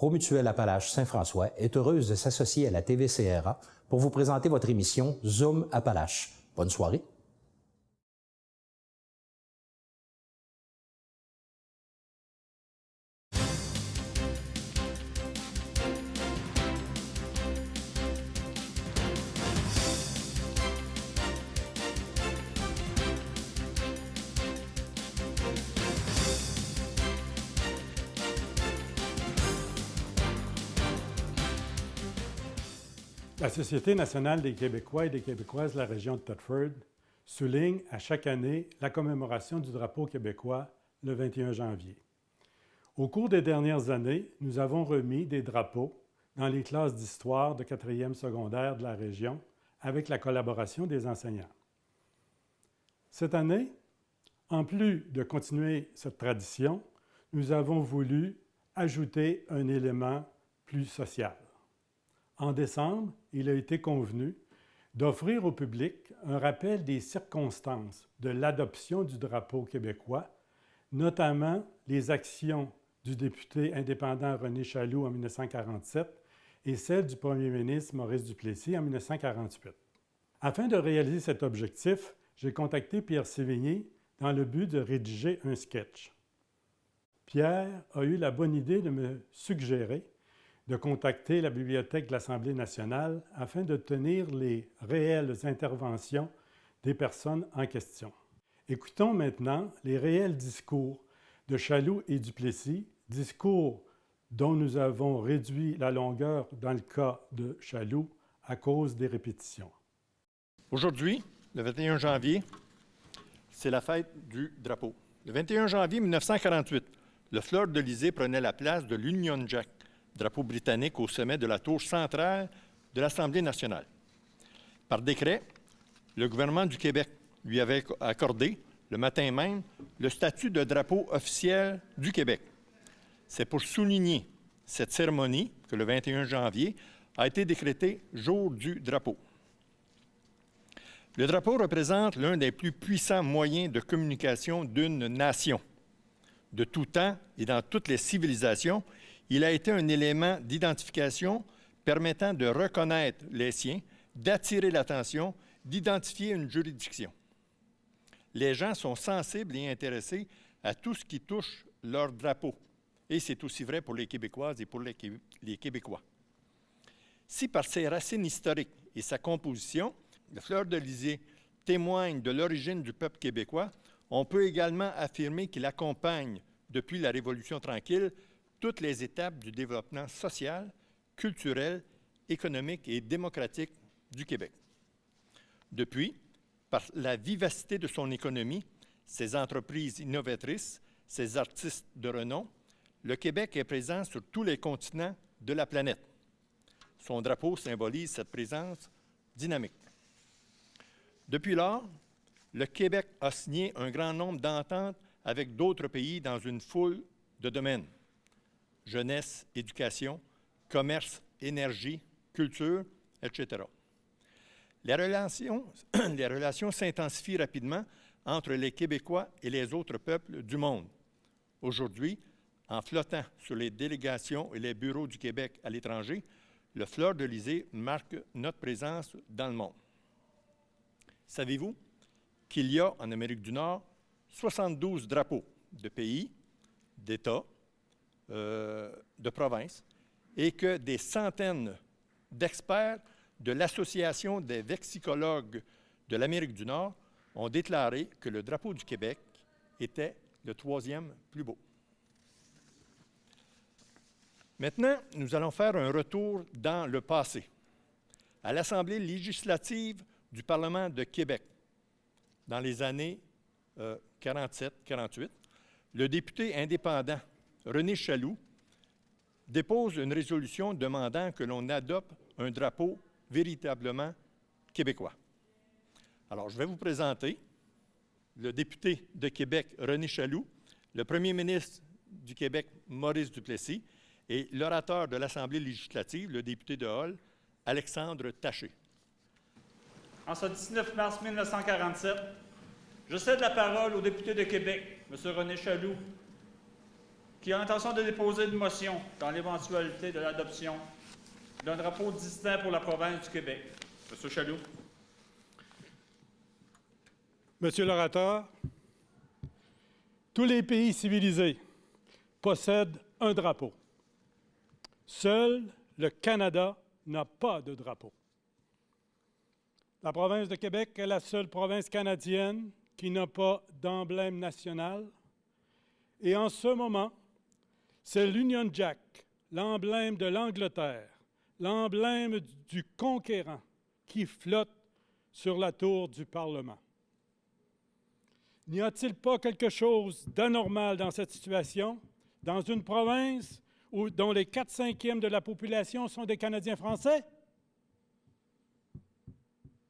Promutuelle Appalaches Saint-François est heureuse de s'associer à la TVCRA pour vous présenter votre émission Zoom Appalaches. Bonne soirée. La Société nationale des Québécois et des Québécoises de la région de Thetford souligne à chaque année la commémoration du drapeau québécois le 21 janvier. Au cours des dernières années, nous avons remis des drapeaux dans les classes d'histoire de 4e secondaire de la région avec la collaboration des enseignants. Cette année, en plus de continuer cette tradition, nous avons voulu ajouter un élément plus social. En décembre, il a été convenu d'offrir au public un rappel des circonstances de l'adoption du drapeau québécois, notamment les actions du député indépendant René Chaloux en 1947 et celles du premier ministre Maurice Duplessis en 1948. Afin de réaliser cet objectif, j'ai contacté Pierre Sévigny dans le but de rédiger un sketch. Pierre a eu la bonne idée de me suggérer de contacter la Bibliothèque de l'Assemblée nationale afin d'obtenir les réelles interventions des personnes en question. Écoutons maintenant les réels discours de Chaloux et Duplessis, discours dont nous avons réduit la longueur dans le cas de Chaloux à cause des répétitions. Aujourd'hui, le 21 janvier, c'est la fête du drapeau. Le 21 janvier 1948, le fleur-de-lysée prenait la place de l'Union Jack, drapeau britannique au sommet de la tour centrale de l'Assemblée nationale. Par décret, le gouvernement du Québec lui avait accordé, le matin même, le statut de drapeau officiel du Québec. C'est pour souligner cette cérémonie que le 21 janvier a été décrété jour du drapeau. Le drapeau représente l'un des plus puissants moyens de communication d'une nation. De tout temps et dans toutes les civilisations, il a été un élément d'identification permettant de reconnaître les siens, d'attirer l'attention, d'identifier une juridiction. Les gens sont sensibles et intéressés à tout ce qui touche leur drapeau. Et c'est aussi vrai pour les Québécoises et pour les Québécois. Si par ses racines historiques et sa composition, le fleur-de-lysée témoigne de l'origine du peuple québécois, on peut également affirmer qu'il accompagne, depuis la Révolution tranquille, toutes les étapes du développement social, culturel, économique et démocratique du Québec. Depuis, par la vivacité de son économie, ses entreprises innovatrices, ses artistes de renom, le Québec est présent sur tous les continents de la planète. Son drapeau symbolise cette présence dynamique. Depuis lors, le Québec a signé un grand nombre d'ententes avec d'autres pays dans une foule de domaines. Jeunesse, éducation, commerce, énergie, culture, etc. Les relations s'intensifient rapidement entre les Québécois et les autres peuples du monde. Aujourd'hui, en flottant sur les délégations et les bureaux du Québec à l'étranger, le fleur-de-lysée marque notre présence dans le monde. Savez-vous qu'il y a en Amérique du Nord 72 drapeaux de pays, d'États, de provinces, et que des centaines d'experts de l'Association des vexillologues de l'Amérique du Nord ont déclaré que le drapeau du Québec était le 3e plus beau. Maintenant, nous allons faire un retour dans le passé. À l'Assemblée législative du Parlement de Québec, dans les années 47-48, le député indépendant René Chaloux dépose une résolution demandant que l'on adopte un drapeau véritablement québécois. Alors, je vais vous présenter le député de Québec, René Chaloux, le premier ministre du Québec, Maurice Duplessis, et l'orateur de l'Assemblée législative, le député de Hull, Alexandre Taché. En ce 19 mars 1947, je cède la parole au député de Québec, M. René Chaloux. Qui a l'intention de déposer une motion dans l'éventualité de l'adoption d'un drapeau distinct pour la province du Québec? Monsieur Chaloux. Monsieur l'orateur, tous les pays civilisés possèdent un drapeau. Seul le Canada n'a pas de drapeau. La province de Québec est la seule province canadienne qui n'a pas d'emblème national. Et en ce moment, c'est l'Union Jack, l'emblème de l'Angleterre, l'emblème du conquérant, qui flotte sur la tour du Parlement. N'y a-t-il pas quelque chose d'anormal dans cette situation, dans une province dont les 4/5 de la population sont des Canadiens français?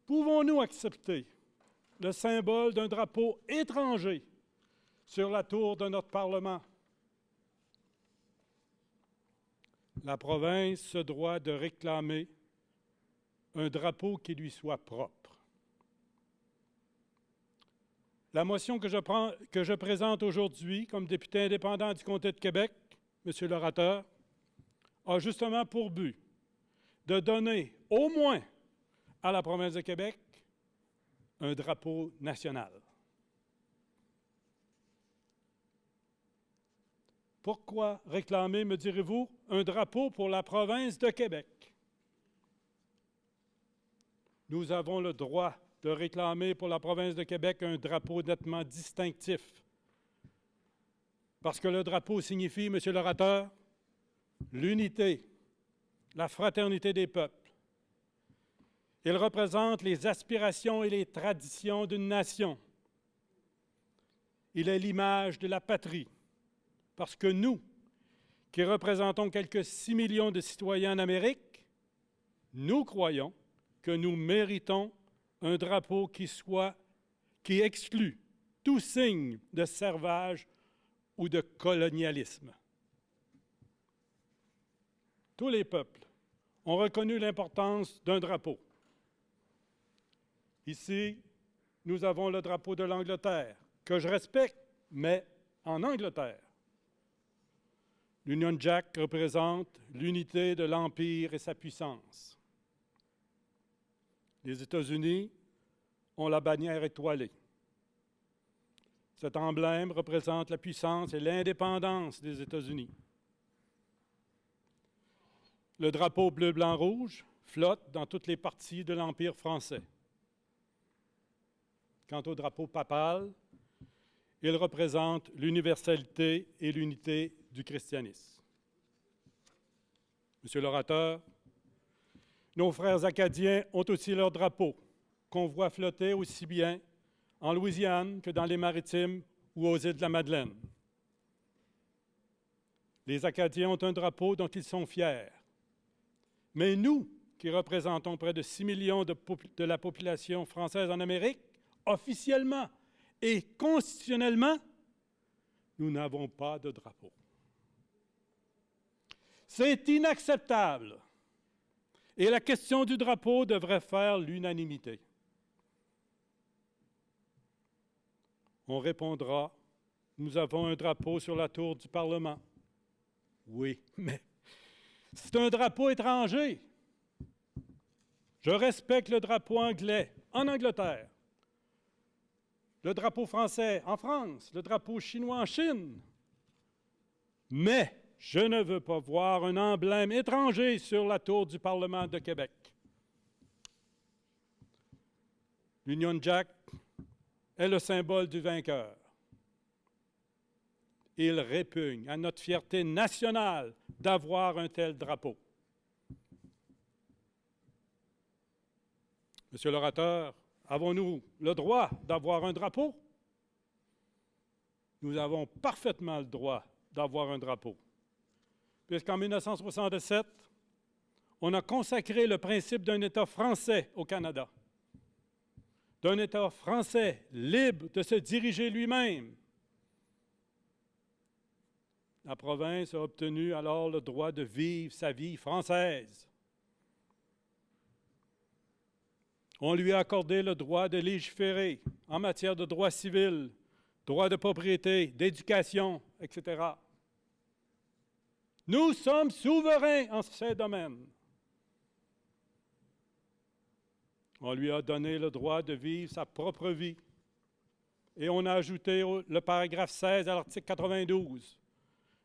Pouvons-nous accepter le symbole d'un drapeau étranger sur la tour de notre Parlement? La province se doit de réclamer un drapeau qui lui soit propre. La motion que je présente aujourd'hui comme député indépendant du comté de Québec, Monsieur l'orateur, a justement pour but de donner au moins à la province de Québec un drapeau national. Pourquoi réclamer, me direz-vous, un drapeau pour la province de Québec? Nous avons le droit de réclamer pour la province de Québec un drapeau nettement distinctif. Parce que le drapeau signifie, Monsieur l'orateur, l'unité, la fraternité des peuples. Il représente les aspirations et les traditions d'une nation. Il est l'image de la patrie. Parce que nous, qui représentons quelques 6 millions de citoyens en Amérique, nous croyons que nous méritons un drapeau qui exclut tout signe de servage ou de colonialisme. Tous les peuples ont reconnu l'importance d'un drapeau. Ici, nous avons le drapeau de l'Angleterre, que je respecte, mais en Angleterre. L'Union Jack représente l'unité de l'Empire et sa puissance. Les États-Unis ont la bannière étoilée. Cet emblème représente la puissance et l'indépendance des États-Unis. Le drapeau bleu, blanc, rouge flotte dans toutes les parties de l'Empire français. Quant au drapeau papal, il représente l'universalité et l'unité du christianisme. Monsieur l'orateur, nos frères acadiens ont aussi leur drapeau, qu'on voit flotter aussi bien en Louisiane que dans les Maritimes ou aux îles de la Madeleine. Les Acadiens ont un drapeau dont ils sont fiers. Mais nous, qui représentons près de 6 millions de la population française en Amérique, officiellement et constitutionnellement, nous n'avons pas de drapeau. C'est inacceptable. Et la question du drapeau devrait faire l'unanimité. On répondra, nous avons un drapeau sur la tour du Parlement. Oui, mais c'est un drapeau étranger. Je respecte le drapeau anglais en Angleterre, le drapeau français en France, le drapeau chinois en Chine. Mais je ne veux pas voir un emblème étranger sur la tour du Parlement de Québec. L'Union Jack est le symbole du vainqueur. Il répugne à notre fierté nationale d'avoir un tel drapeau. Monsieur l'orateur, avons-nous le droit d'avoir un drapeau? Nous avons parfaitement le droit d'avoir un drapeau. Puisqu'en 1967, on a consacré le principe d'un État français au Canada, d'un État français libre de se diriger lui-même. La province a obtenu alors le droit de vivre sa vie française. On lui a accordé le droit de légiférer en matière de droit civil, droit de propriété, d'éducation, etc. Nous sommes souverains en ces domaines. On lui a donné le droit de vivre sa propre vie. Et on a ajouté le paragraphe 16 à l'article 92,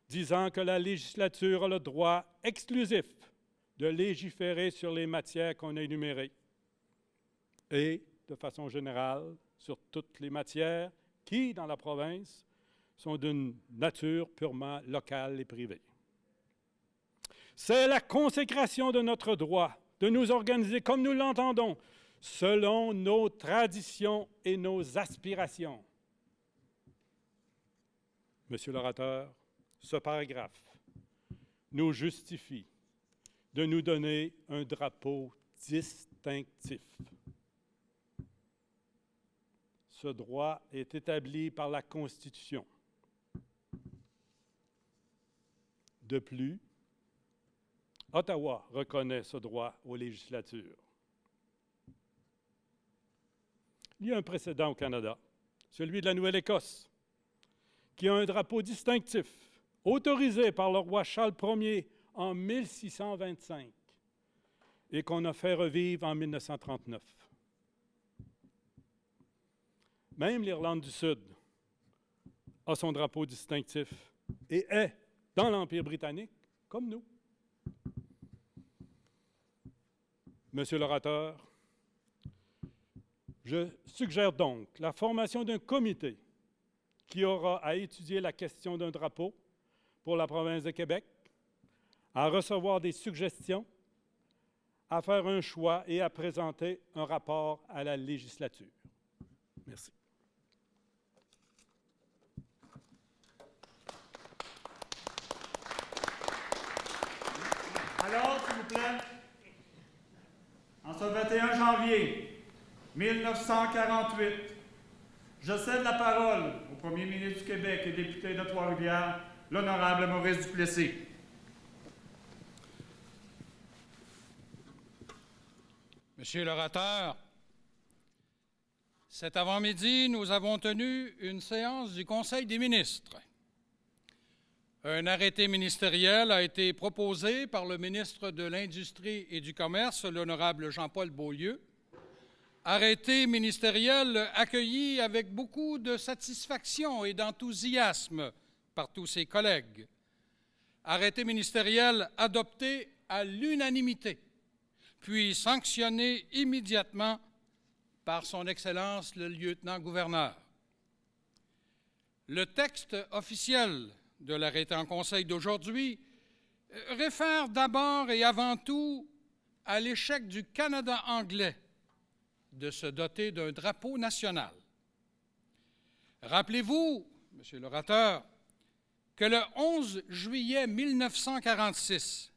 disant que la législature a le droit exclusif de légiférer sur les matières qu'on a énumérées et, de façon générale, sur toutes les matières qui, dans la province, sont d'une nature purement locale et privée. C'est la consécration de notre droit de nous organiser comme nous l'entendons, selon nos traditions et nos aspirations. Monsieur l'orateur, ce paragraphe nous justifie de nous donner un drapeau distinctif. Ce droit est établi par la Constitution. De plus, Ottawa reconnaît ce droit aux législatures. Il y a un précédent au Canada, celui de la Nouvelle-Écosse, qui a un drapeau distinctif, autorisé par le roi Charles Ier en 1625 et qu'on a fait revivre en 1939. Même l'Irlande du Sud a son drapeau distinctif et est dans l'Empire britannique, comme nous. Monsieur l'orateur, je suggère donc la formation d'un comité qui aura à étudier la question d'un drapeau pour la province de Québec, à recevoir des suggestions, à faire un choix et à présenter un rapport à la législature. Merci. Alors, s'il vous plaît, en ce 21 janvier 1948, je cède la parole au premier ministre du Québec et député de Trois-Rivières, l'honorable Maurice Duplessis. Monsieur l'orateur, cet avant-midi, nous avons tenu une séance du Conseil des ministres. Un arrêté ministériel a été proposé par le ministre de l'Industrie et du Commerce, l'honorable Jean-Paul Beaulieu. Arrêté ministériel accueilli avec beaucoup de satisfaction et d'enthousiasme par tous ses collègues. Arrêté ministériel adopté à l'unanimité, puis sanctionné immédiatement par son Excellence le lieutenant-gouverneur. Le texte officiel de l'arrêté en conseil d'aujourd'hui réfère d'abord et avant tout à l'échec du Canada anglais de se doter d'un drapeau national. Rappelez-vous, Monsieur l'orateur, que le 11 juillet 1946,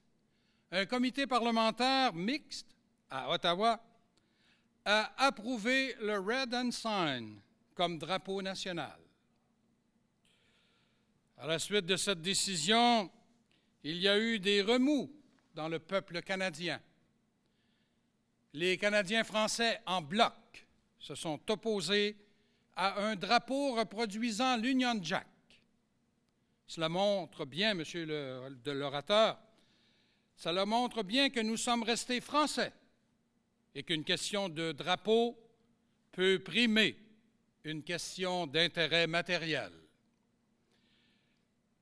un comité parlementaire mixte à Ottawa a approuvé le Red Ensign comme drapeau national. À la suite de cette décision, il y a eu des remous dans le peuple canadien. Les Canadiens français en bloc se sont opposés à un drapeau reproduisant l'Union Jack. Cela montre bien, Monsieur l'orateur, cela montre bien que nous sommes restés français et qu'une question de drapeau peut primer une question d'intérêt matériel.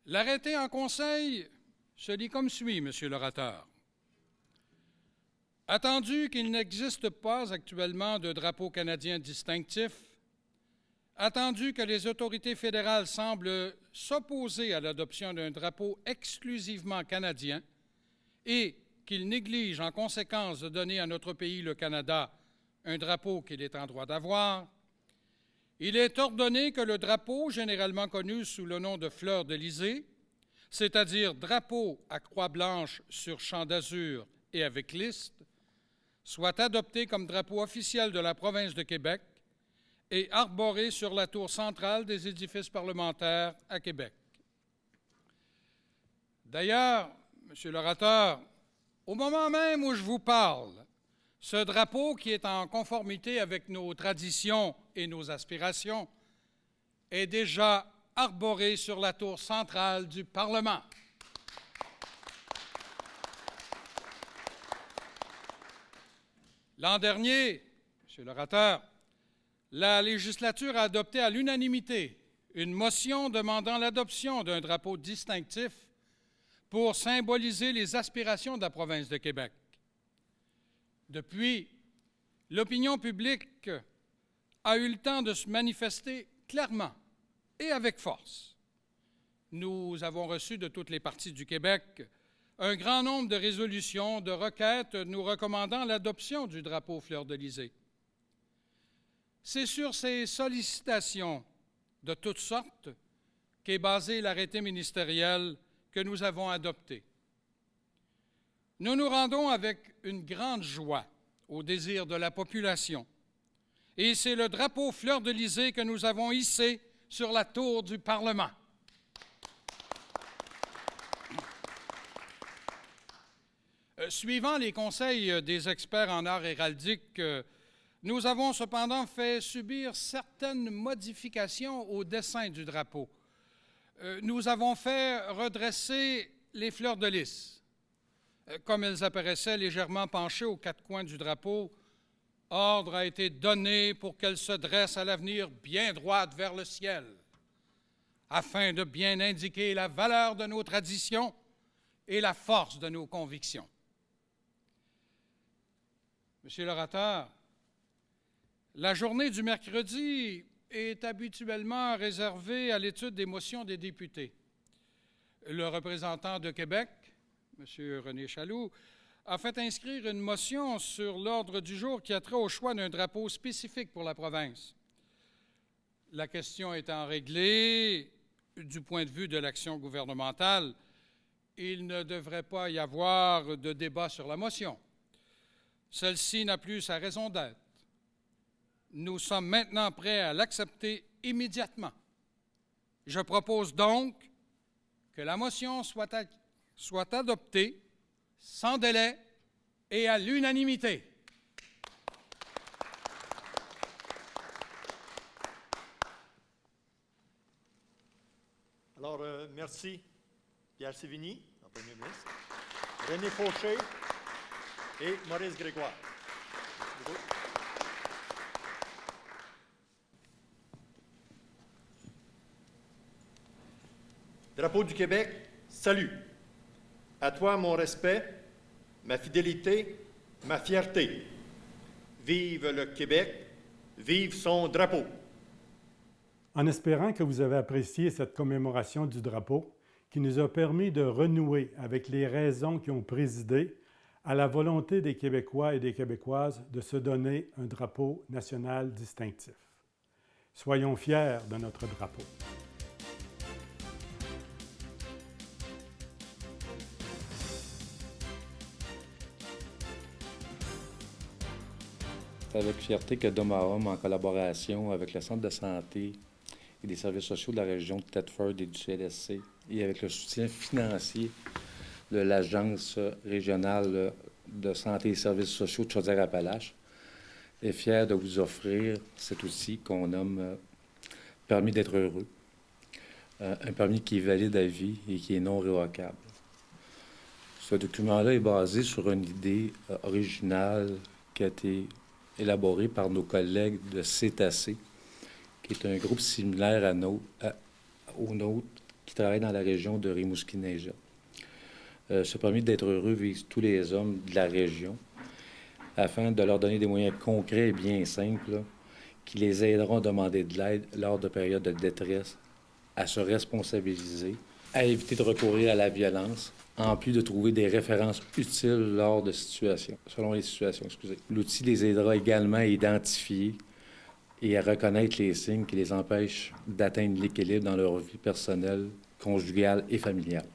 L'arrêté en conseil se lit comme suit, Monsieur l'orateur. Attendu qu'il n'existe pas actuellement de drapeau canadien distinctif, attendu que les autorités fédérales semblent s'opposer à l'adoption d'un drapeau exclusivement canadien et qu'ils négligent en conséquence de donner à notre pays, le Canada, un drapeau qu'il est en droit d'avoir, il est ordonné que le drapeau, généralement connu sous le nom de fleur d'Élysée, c'est-à-dire drapeau à croix blanche sur champ d'azur et avec liste, soit adopté comme drapeau officiel de la province de Québec et arboré sur la tour centrale des édifices parlementaires à Québec. D'ailleurs, Monsieur l'orateur, au moment même où je vous parle, ce drapeau qui est en conformité avec nos traditions et nos aspirations est déjà arboré sur la tour centrale du Parlement. L'an dernier, Monsieur l'orateur, la législature a adopté à l'unanimité une motion demandant l'adoption d'un drapeau distinctif pour symboliser les aspirations de la province de Québec. Depuis, l'opinion publique a eu le temps de se manifester clairement et avec force. Nous avons reçu de toutes les parties du Québec un grand nombre de résolutions, de requêtes nous recommandant l'adoption du drapeau fleur-de-lysée. C'est sur ces sollicitations de toutes sortes qu'est basé l'arrêté ministériel que nous avons adopté. Nous nous rendons avec une grande joie au désir de la population, et c'est le drapeau fleur-de-lysée que nous avons hissé sur la tour du Parlement. Suivant les conseils des experts en art héraldique, nous avons cependant fait subir certaines modifications au dessin du drapeau. Nous avons fait redresser les fleurs de lys. Comme elles apparaissaient légèrement penchées aux quatre coins du drapeau, ordre a été donné pour qu'elles se dressent à l'avenir bien droites vers le ciel, afin de bien indiquer la valeur de nos traditions et la force de nos convictions. Monsieur l'orateur, la journée du mercredi est habituellement réservée à l'étude des motions des députés. Le représentant de Québec, M. René Chaloux, a fait inscrire une motion sur l'ordre du jour qui a trait au choix d'un drapeau spécifique pour la province. La question étant réglée du point de vue de l'action gouvernementale, il ne devrait pas y avoir de débat sur la motion. Celle-ci n'a plus sa raison d'être. Nous sommes maintenant prêts à l'accepter immédiatement. Je propose donc que la motion soit adoptée sans délai et à l'unanimité. Alors, merci Pierre Sévigny, en premier ministre, René Fauché et Maurice Grégoire. Drapeau du Québec, salut. À toi mon respect, ma fidélité, ma fierté. Vive le Québec, vive son drapeau. En espérant que vous avez apprécié cette commémoration du drapeau qui nous a permis de renouer avec les raisons qui ont présidé à la volonté des Québécois et des Québécoises de se donner un drapeau national distinctif. Soyons fiers de notre drapeau. C'est avec fierté que d'homme à homme, en collaboration avec le Centre de santé et des services sociaux de la région de Thetford et du CLSC, et avec le soutien financier de l'Agence régionale de santé et services sociaux de Chaudière-Appalaches, est fier de vous offrir cet outil qu'on nomme permis d'être heureux, un permis qui est valide à vie et qui est non révocable. Ce document-là est basé sur une idée originale qui a été élaboré par nos collègues de CETAC, qui est un groupe similaire au nôtre qui travaille dans la région de Rimouski-Neja. Ce permis d'être heureux vise tous les hommes de la région afin de leur donner des moyens concrets et bien simples qui les aideront à demander de l'aide lors de périodes de détresse, à se responsabiliser, à éviter de recourir à la violence, en plus de trouver des références utiles lors de situations, selon les situations, L'outil les aidera également à identifier et à reconnaître les signes qui les empêchent d'atteindre l'équilibre dans leur vie personnelle, conjugale et familiale.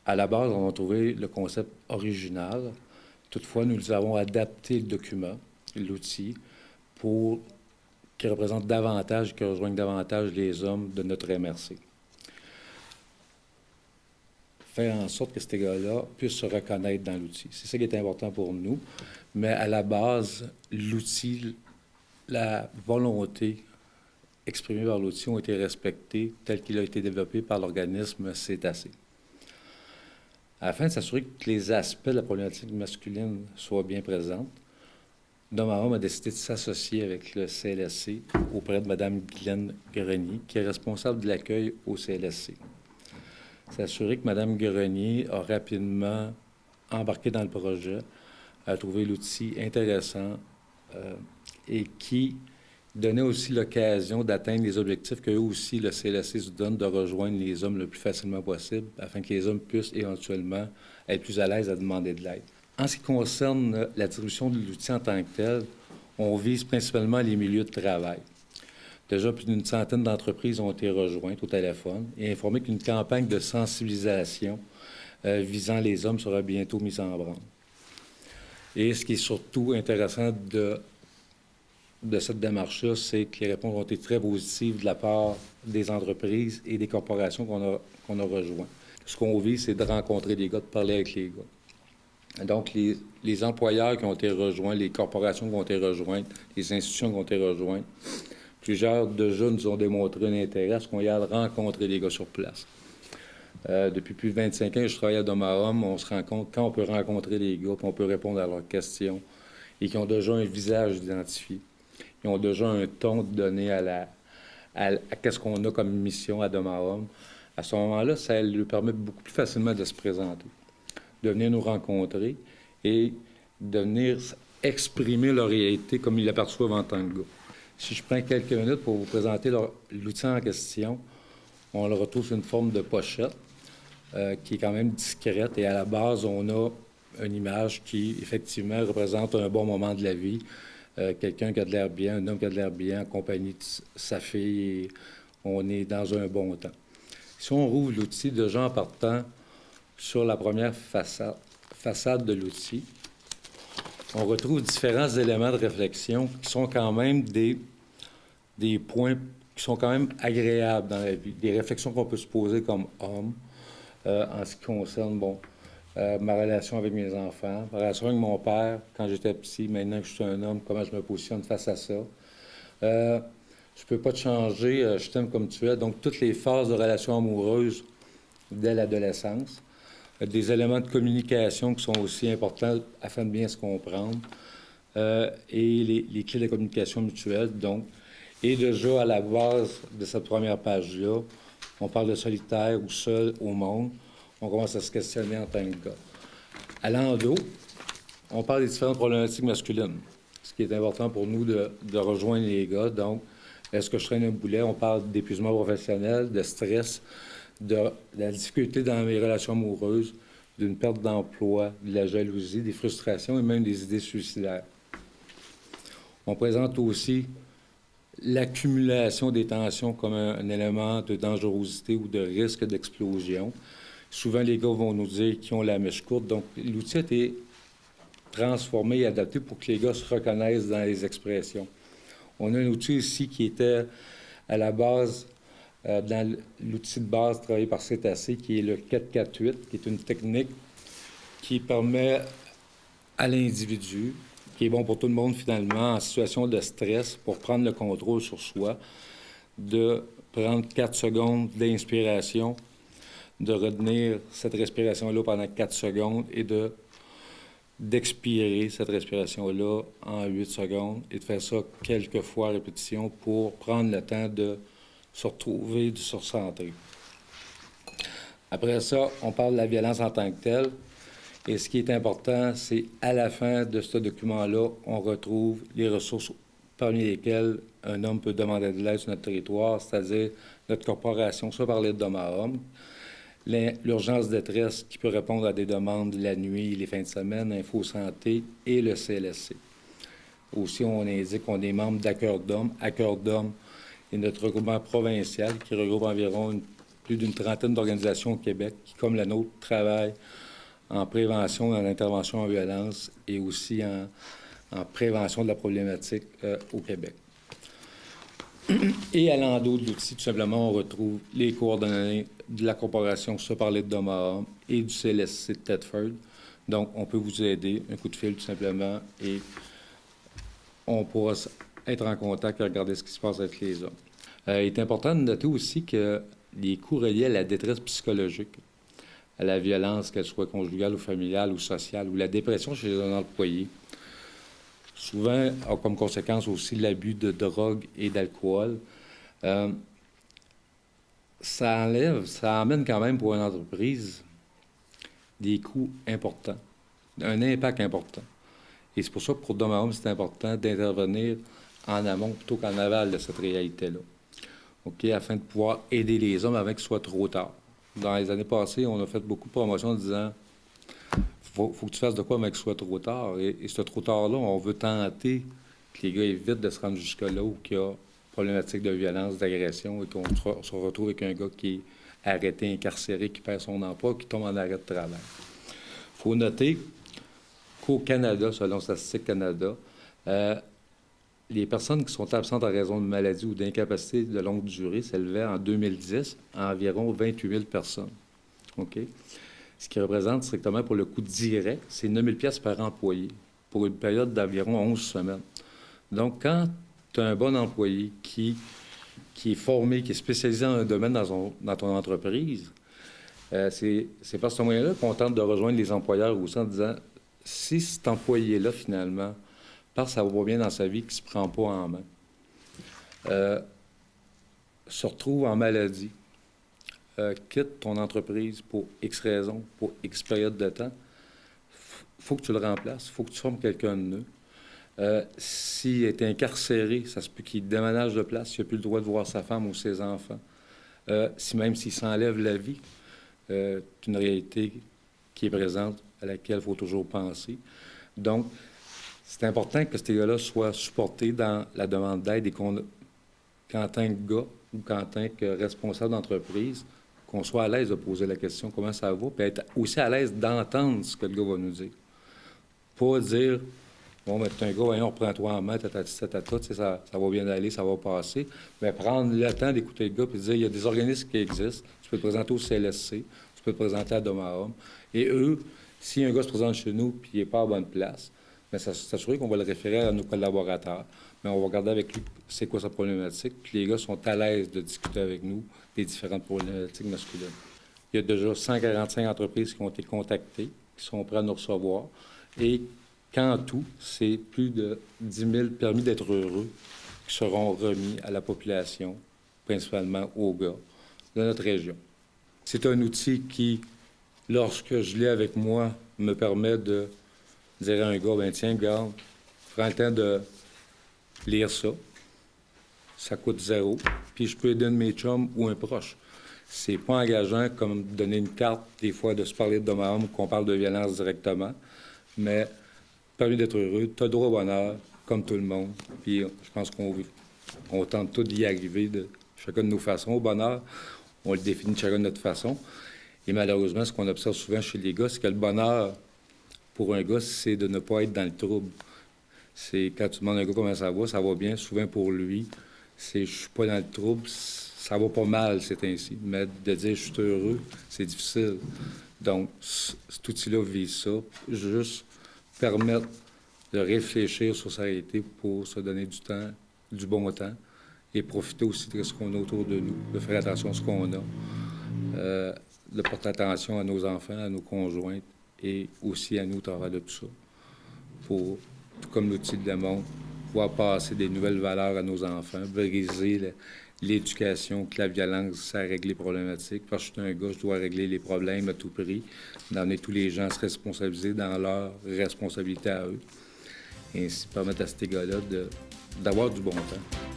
À la base, on a trouvé le concept original. Toutefois, nous avons adapté le document, l'outil, pour qu'il représente davantage, qu'il rejoigne davantage les hommes de notre MRC. Faire en sorte que ces gars-là puissent se reconnaître dans l'outil. C'est ça qui est important pour nous. Mais à la base, l'outil, la volonté exprimée par l'outil ont été respectées tel qu'il a été développé par l'organisme CETAC. Afin de s'assurer que les aspects de la problématique masculine soient bien présents, Dom a décidé de s'associer avec le CLSC auprès de Mme Guylaine Grenier, qui est responsable de l'accueil au CLSC. S'assurer que Mme Grenier a rapidement embarqué dans le projet, a trouvé l'outil intéressant et qui donnait aussi l'occasion d'atteindre les objectifs qu'eux aussi, le CLSC se donne de rejoindre les hommes le plus facilement possible afin que les hommes puissent éventuellement être plus à l'aise à demander de l'aide. En ce qui concerne la distribution de l'outil en tant que tel, on vise principalement les milieux de travail. Déjà, plus d'une centaine d'entreprises ont été rejointes au téléphone et informées qu'une campagne de sensibilisation visant les hommes sera bientôt mise en branle. Et ce qui est surtout intéressant de cette démarche-là, c'est que les réponses ont été très positives de la part des entreprises et des corporations qu'on a rejointes. Ce qu'on vise, c'est de rencontrer les gars, de parler avec les gars. Donc, les employeurs qui ont été rejoints, les corporations qui ont été rejointes, les institutions qui ont été rejointes, plusieurs déjà nous ont démontré un intérêt à ce qu'on y aille rencontrer les gars sur place. Depuis plus de 25 ans, je travaille à Dom on se rend compte quand on peut rencontrer les gars, puis on peut répondre à leurs questions, et qui ont déjà un visage identifié. Ils ont déjà un ton donné à qu'est-ce qu'on a comme mission à Dom. À ce moment-là, ça lui permet beaucoup plus facilement de se présenter, de venir nous rencontrer et de venir exprimer leur réalité comme ils l'aperçoivent en tant que gars. Si je prends quelques minutes pour vous présenter l'outil en question, on le retrouve sous une forme de pochette qui est quand même discrète et à la base, on a une image qui, effectivement, représente un bon moment de la vie. Quelqu'un qui a de l'air bien, un homme qui a de l'air bien en compagnie de sa fille et on est dans un bon temps. Si on rouvre l'outil, déjà en partant sur la première façade de l'outil, on retrouve différents éléments de réflexion qui sont quand même des points qui sont quand même agréables dans la vie, des réflexions qu'on peut se poser comme homme en ce qui concerne, ma relation avec mes enfants, ma relation avec mon père quand j'étais petit, maintenant que je suis un homme, comment je me positionne face à ça. Je peux pas te changer, je t'aime comme tu es. Donc, toutes les phases de relation amoureuse dès l'adolescence. Des éléments de communication qui sont aussi importants afin de bien se comprendre. Et les clés de communication mutuelle, donc. Et déjà, à la base de cette première page-là, on parle de solitaire ou seul au monde. On commence à se questionner en tant que gars. À l'endo, on parle des différentes problématiques masculines, ce qui est important pour nous de rejoindre les gars. Donc, est-ce que je traîne un boulet? On parle d'épuisement professionnel, de stress, de la difficulté dans mes relations amoureuses, d'une perte d'emploi, de la jalousie, des frustrations et même des idées suicidaires. On présente aussi l'accumulation des tensions comme un élément de dangerosité ou de risque d'explosion. Souvent, les gars vont nous dire qu'ils ont la mèche courte. Donc, l'outil a été transformé et adapté pour que les gars se reconnaissent dans les expressions. On a un outil ici qui était à la base, dans l'outil de base travaillé par Cétacé, qui est le 4-4-8, qui est une technique qui permet à l'individu, qui est bon pour tout le monde finalement, en situation de stress, pour prendre le contrôle sur soi, de prendre 4 secondes d'inspiration, de retenir cette respiration-là pendant 4 secondes et d'expirer cette respiration-là en 8 secondes et de faire ça quelques fois à répétition pour prendre le temps de se retrouver, de se recentrer. Après ça, on parle de la violence en tant que telle. Et ce qui est important, c'est à la fin de ce document-là, on retrouve les ressources parmi lesquelles un homme peut demander de l'aide sur notre territoire, c'est-à-dire notre corporation, soit par l'aide d'homme à homme, l'urgence détresse qui peut répondre à des demandes la nuit, les fins de semaine, Info Santé et le CLSC. Aussi, on indique qu'on est membre d'Accueil d'Hommes. Accueil d'Hommes est notre regroupement provincial qui regroupe environ plus d'une trentaine d'organisations au Québec qui, comme la nôtre, travaillent en prévention, en intervention en violence et aussi en prévention de la problématique au Québec. Et à l'endos de l'outil, tout simplement, on retrouve les coordonnées de la corporation, soit par l'aide d'Omaha et du CLSC de Thetford. Donc, on peut vous aider, un coup de fil tout simplement, et on pourra être en contact et regarder ce qui se passe avec les hommes. Il est important de noter aussi que les coûts reliés à la détresse psychologique, à la violence, qu'elle soit conjugale ou familiale ou sociale, ou la dépression chez un employé, souvent a comme conséquence aussi l'abus de drogue et d'alcool. Ça amène quand même pour une entreprise des coûts importants, un impact important. Et c'est pour ça que pour Dom c'est important d'intervenir en amont plutôt qu'en aval de cette réalité-là. OK, afin de pouvoir aider les hommes avant qu'il soit trop tard. Dans les années passées, on a fait beaucoup de promotions en disant faut que tu fasses de quoi avant qu'il soit trop tard. Et ce trop tard-là, on veut tenter que les gars évitent de se rendre jusque-là où il y a problématique de violence, d'agression et qu'on se retrouve avec un gars qui est arrêté, incarcéré, qui perd son emploi, qui tombe en arrêt de travail. Il faut noter qu'au Canada, selon Statistique Canada, les personnes qui sont absentes en raison de maladie ou d'incapacité de longue durée s'élevaient en 2010 à environ 28 000 personnes. OK? Ce qui représente strictement pour le coût direct, c'est 9 000 $ par employé pour une période d'environ 11 semaines. Donc, quand tu as un bon employé qui est formé, qui est spécialisé dans un domaine dans ton entreprise, c'est par ce moyen-là qu'on tente de rejoindre les employeurs aussi en disant si cet employé-là, finalement, parce que ça va pas bien dans sa vie, qu'il ne se prend pas en main, se retrouve en maladie, quitte ton entreprise pour X raison, pour X période de temps, il faut que tu le remplaces, il faut que tu formes quelqu'un de neuf. S'il est incarcéré, ça se peut qu'il déménage de place, il n'a plus le droit de voir sa femme ou ses enfants. Même s'il s'enlève la vie, c'est une réalité qui est présente, à laquelle il faut toujours penser. Donc, c'est important que ces gars-là soient supportés dans la demande d'aide et qu'en tant que gars ou qu'en tant que responsable d'entreprise, qu'on soit à l'aise de poser la question comment ça va, puis être aussi à l'aise d'entendre ce que le gars va nous dire. Pas dire bon, mais t'es un gars, voyons, reprends-toi en main, tu sais, ça va bien aller, ça va passer. Mais prendre le temps d'écouter le gars et dire il y a des organismes qui existent, tu peux te présenter au CLSC, tu peux te présenter à Dom. Et eux, si un gars se présente chez nous et il n'est pas à bonne place, bien, s'assurer qu'on va le référer à nos collaborateurs. Mais on va regarder avec lui c'est quoi sa problématique. Puis les gars sont à l'aise de discuter avec nous des différentes problématiques masculines. Il y a déjà 145 entreprises qui ont été contactées, qui sont prêtes à nous recevoir. Et qu'en tout, c'est plus de 10 000 permis d'être heureux qui seront remis à la population, principalement aux gars de notre région. C'est un outil qui, lorsque je l'ai avec moi, me permet de dire à un gars, ben tiens, gars, prends le temps de lire ça. Ça coûte 0. Puis je peux aider un de mes chums ou un proche. C'est pas engageant comme donner une carte, des fois, de se parler de Dom qu'on parle de violence directement. Mais, permis d'être heureux, tu as droit au bonheur, comme tout le monde. Puis je pense qu'on tente tous d'y arriver de chacun de nos façons. Au bonheur, on le définit de chacun de notre façon. Et malheureusement, ce qu'on observe souvent chez les gars, c'est que le bonheur, pour un gars, c'est de ne pas être dans le trouble. C'est quand tu demandes à un gars comment ça va bien. Souvent pour lui, c'est je suis pas dans le trouble, ça va pas mal, c'est ainsi. Mais de dire je suis heureux, c'est difficile. Donc, cet outil-là vise ça, juste permettre de réfléchir sur sa réalité pour se donner du temps, du bon temps, et profiter aussi de ce qu'on a autour de nous, de faire attention à ce qu'on a, de porter attention à nos enfants, à nos conjointes, et aussi à nous au travers de tout ça, pour, comme l'outil de démontre, pouvoir passer des nouvelles valeurs à nos enfants, briser l'éducation, que la violence, ça règle les problématiques. Parce que je suis un gars, je dois régler les problèmes à tout prix, d'amener tous les gens à se responsabiliser dans leur responsabilité à eux, et ainsi permettre à ces gars-là d'avoir du bon temps.